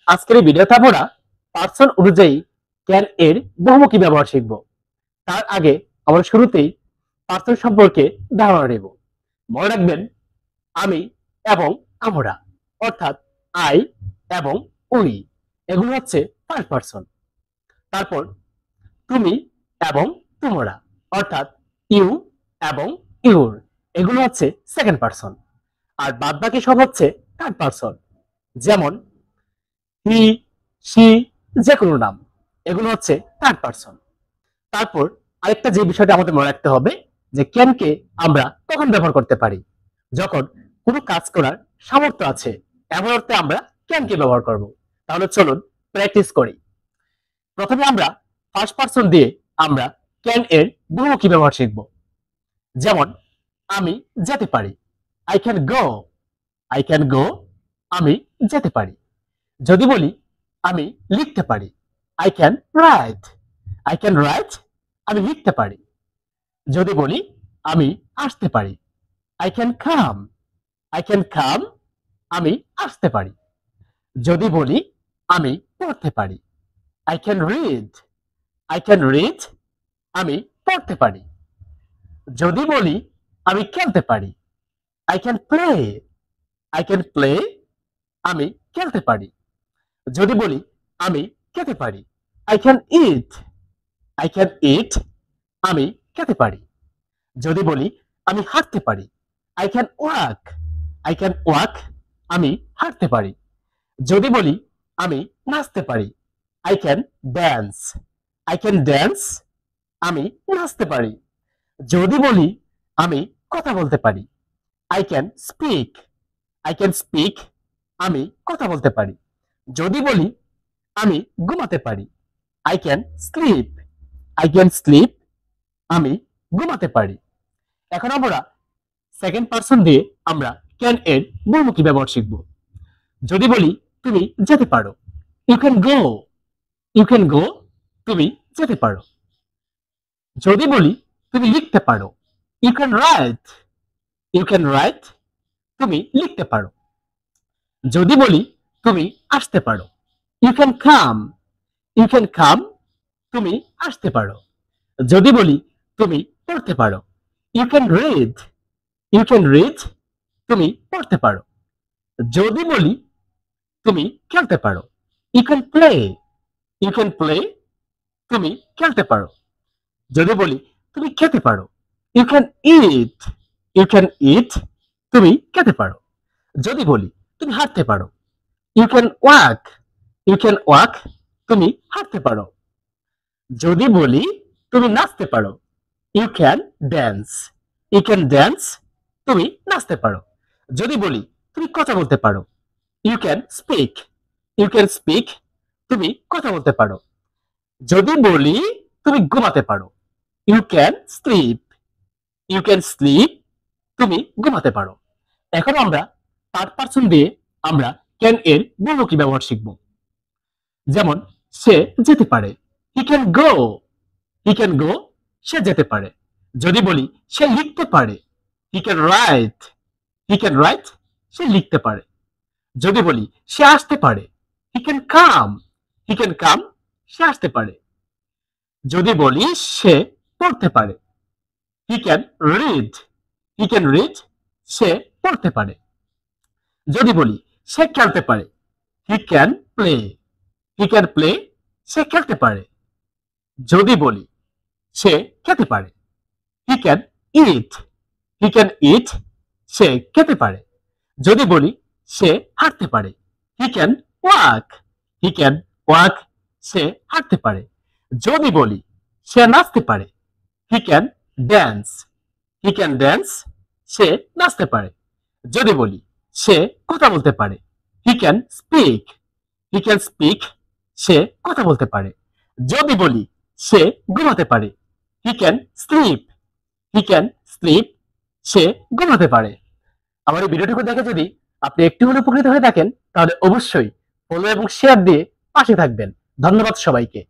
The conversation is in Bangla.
আজকের এই ভিডিওতে আমরা পার্সন অনুযায়ী ক্যান এর বহুমুখী ব্যবহার শিখব। তার আগে আমরা শুরুতেই পার্সন সম্পর্কে ধারণা নেব। মনে রাখবেন আমি এবং আমরা, অর্থাৎ আই এবং উই, এগুলো হচ্ছে ফার্স্ট পার্সন। তারপর তুমি এবং তোমরা, অর্থাৎ ইউ এবং ইউর, এগুলো হচ্ছে সেকেন্ড পার্সন। আর বাদ বাকি সব হচ্ছে থার্ড পার্সন, যেমন হি, সি, যে কোনো নাম, এগুলো হচ্ছে থার্ড পার্সন। তারপর আরেকটা যে বিষয়টা আমাদের মনে রাখতে হবে যে ক্যানকে আমরা কখন ব্যবহার করতে পারি, যখন কোনো কাজ করার সামর্থ্য আছে, এমন অর্থে আমরা ক্যানকে ব্যবহার করব। তাহলে চলুন প্র্যাকটিস করি। প্রথমে আমরা ফার্স্ট পার্সন দিয়ে আমরা ক্যান এর বহুমুখী ব্যবহার শিখব। যেমন আমি যেতে পারি, I can go. I can go, আমি যেতে পারি। যদি বলি আমি লিখতে পারি, I can write. I can write, আমি লিখতে পারি। যদি বলি আমি আসতে পারি, I can come. I can come, আমি আসতে পারি। যদি বলি আমি পড়তে পারি, I can read. I can read, আমি পড়তে পারি। যদি বলি আমি খেলতে পারি, I can play. I can play, আমি খেলতে পারি। যদি বলি আমি খেতে পারি, I can eat. I can eat, আমি খেতে পারি। যদি বলি আমি হাঁটতে পারি, I can walk. I can walk, আমি হাঁটতে পারি। যদি বলি আমি নাচতে পারি, I can dance. I can dance, আমি নাচতে পারি। যদি বলি আমি কথা বলতে পারি, I can speak. I can speak, আমি কথা বলতে পারি। যদি বলি আমি ঘুমাতে পারি, I can sleep. I can sleep, আমি ঘুমাতে পারি। এখন আমরা সেকেন্ড পার্সন দিয়ে আমরা ক্যান এর বহুমুখী ব্যবহার শিখব। যদি বলি তুমি যেতে পারো, you can go. You can go, তুমি যেতে পারো। যদি বলি তুমি লিখতে পারো, you can write. You can write, তুমি লিখতে পারো। যদি বলি তুমি আসতে পারো, you can come. You can come, তুমি আসতে পারো। যদি বলি তুমি পড়তে পারো, you can read. You can read, তুমি পড়তে পারো। যদি বলি তুমি খেলতে পারো, you can play. You can play, তুমি খেলতে পারো। যদি বলি তুমি খেতে পারো, you can eat. You can eat, তুমি খেতে পারো। যদি বলি তুমি হাঁটতে পারো, you can walk. You can walk, তুমি হাঁটতে পারো। যদি বলি তুমি নাচতে পারো, you can dance. You can dance, তুমি নাচতে পারো। যদি বলি তুমি কথা বলতে পারো, you can speak. You can speak, তুমি কথা বলতে পারো। যদি বলি তুমি ঘুমাতে পারো, you can sleep. You can sleep, তুমি ঘুমাতে পারো। এখন আমরা থার্ড পার্সন দিয়ে আমরা ক্যান এর বহুমুখী ব্যবহার শিখব। যেমন সে যেতে পারে, he can go. He can go, সে যেতে পারে। যদি বলি সে লিখতে পারে, he can write. He can write, সে লিখতে পারে। যদি বলি সে আসতে পারে, he can come. He can come, সে আসতে পারে। যদি বলি সে পড়তে পারে, he can read. He can read, সে পড়তে পারে। যদি বলি সে খেলতে পারে, he can play. He can play, সে খেলতে পারে। যদি বলি সে খেতে পারে, he can it. He can ইট, সে খেতে পারে। যদি বলি সে হাঁটতে পারে, he can walk. He can walk, সে হাঁটতে পারে। যদি বলি সে নাচতে পারে, he can dance. He can dance, সে নাচতে পারে। যদি বলি সে কথা বলতে পারে, he can speak. He can speak, সে কথা বলতে পারে। যদি বলি সে ঘুমাতে পারে, he can sleep. He can sleep, সে ঘুমাতে পারে। আমার এই ভিডিওটুকু দেখে যদি আপনি একটু হলেও উপকৃত হয়ে থাকেন, তাহলে অবশ্যই ফলো এবং শেয়ার দিয়ে পাশে থাকবেন। ধন্যবাদ সবাইকে।